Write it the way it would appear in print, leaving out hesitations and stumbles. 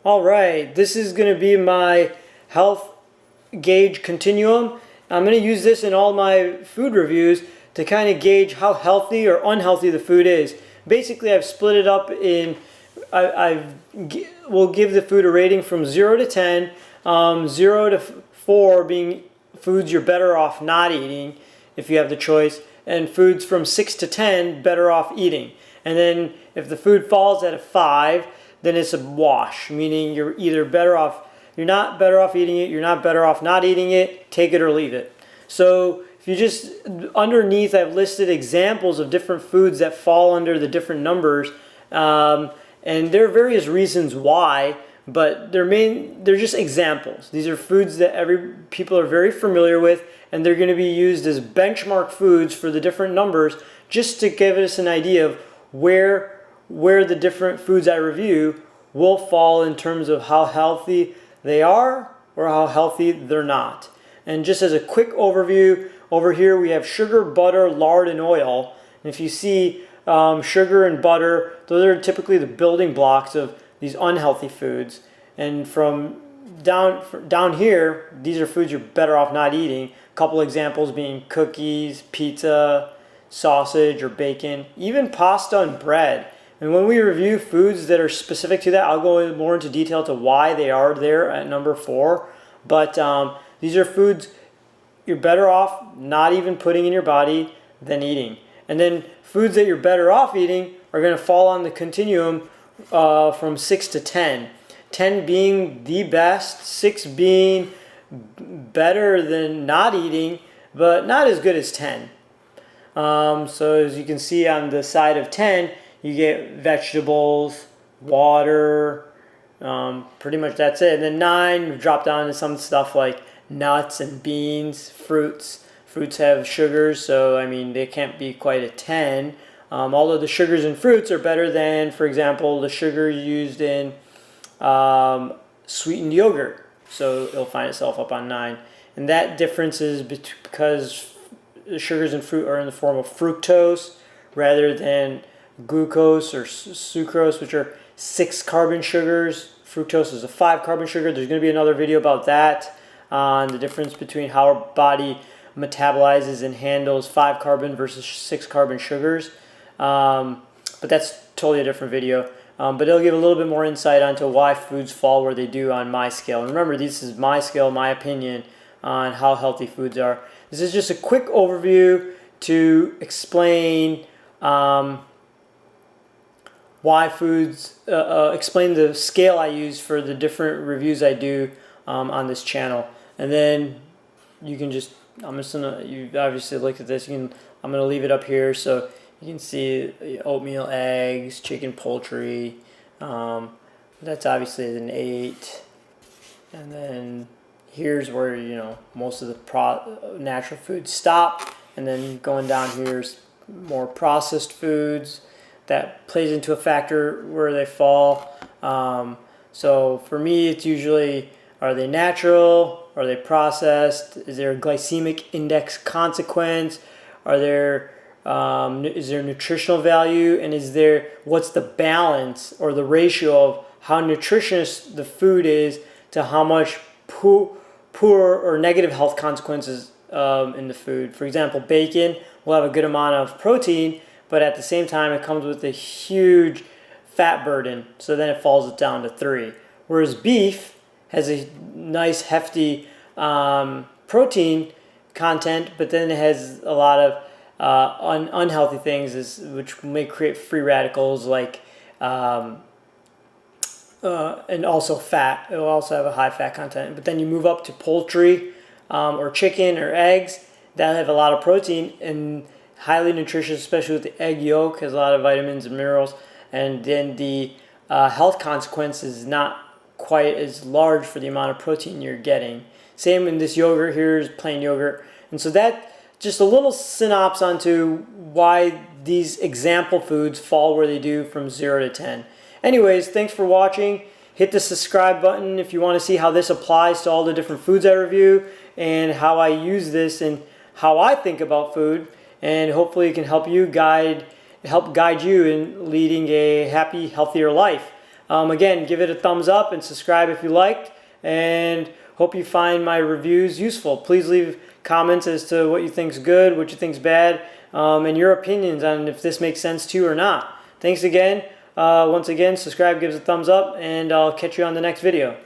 All right, this is going to be my health gauge continuum. I'm going to use this in all my food reviews to kind of gauge how healthy or unhealthy the food is. Basically, I've split it up in, we'll give the food a rating from 0 to 10, 0 to 4 being foods you're better off not eating if you have the choice, and foods from 6 to 10 better off eating. And then if the food falls at a 5, then it's a wash, meaning you're either better off, you're not better off eating it, you're not better off not eating it, take it or leave it. So if you just, underneath I've listed examples of different foods that fall under the different numbers, and there are various reasons why, but they're just examples. These are foods that people are very familiar with, and they're going to be used as benchmark foods for the different numbers, just to give us an idea of where the different foods I review will fall in terms of how healthy they are or how healthy they're not. And just as a quick overview, over here we have sugar, butter, lard, and oil. And if you see sugar and butter, those are typically the building blocks of these unhealthy foods. And from down here, these are foods you're better off not eating. A couple examples being cookies, pizza, sausage or bacon, even pasta and bread. And when we review foods that are specific to that, I'll go more into detail to why they are there at number 4. But these are foods you're better off not even putting in your body than eating. And then foods that you're better off eating are going to fall on the continuum from 6 to 10. 10 being the best, 6 being better than not eating, but not as good as 10. So as you can see on the side of 10, you get vegetables, water, pretty much that's it. And then 9, we drop down to some stuff like nuts and beans, fruits. Fruits have sugars, so I mean they can't be quite a 10. Although the sugars in fruits are better than, for example, the sugar used in sweetened yogurt. So it'll find itself up on 9. And that difference is because the sugars in fruit are in the form of fructose rather than glucose or sucrose, which are 6 carbon sugars. Fructose is a 5 carbon sugar. There's going to be another video about that, on the difference between how our body metabolizes and handles 5 carbon versus 6 carbon sugars. But that's totally a different video. But it'll give a little bit more insight onto why foods fall where they do on my scale. And remember, this is my scale, my opinion on how healthy foods are. This is just a quick overview to explain why foods, explain the scale I use for the different reviews I do on this channel. And then you can just, you obviously looked at this, I'm gonna leave it up here so you can see oatmeal, eggs, chicken, poultry. That's obviously an 8. And then here's where, most of the natural foods stop. And then going down here's more processed foods. That plays into a factor where they fall. So for me, it's usually, are they natural? Are they processed? Is there a glycemic index consequence? Is there nutritional value? And what's the balance or the ratio of how nutritious the food is to how much poor or negative health consequences in the food? For example, bacon will have a good amount of protein, but at the same time it comes with a huge fat burden, so then it falls down to 3. Whereas beef has a nice hefty protein content, but then it has a lot of unhealthy things which may create free radicals like and also fat. It will also have a high fat content. But then you move up to poultry or chicken or eggs that have a lot of protein and highly nutritious, especially with the egg yolk, has a lot of vitamins and minerals, and then the health consequence is not quite as large for the amount of protein you're getting. Same in this yogurt. Here's plain yogurt. And so that just a little synopsis onto why these example foods fall where they do from 0 to 10. Anyways, thanks for watching. Hit the subscribe button if you want to see how this applies to all the different foods I review and how I use this and how I think about food. And hopefully it can help guide you in leading a happy, healthier life. Again, give it a thumbs up and subscribe if you liked, and hope you find my reviews useful. Please leave comments as to what you think's good, what you think's bad, and your opinions on if this makes sense to you or not. Thanks again. Once again, subscribe, give us a thumbs up, and I'll catch you on the next video.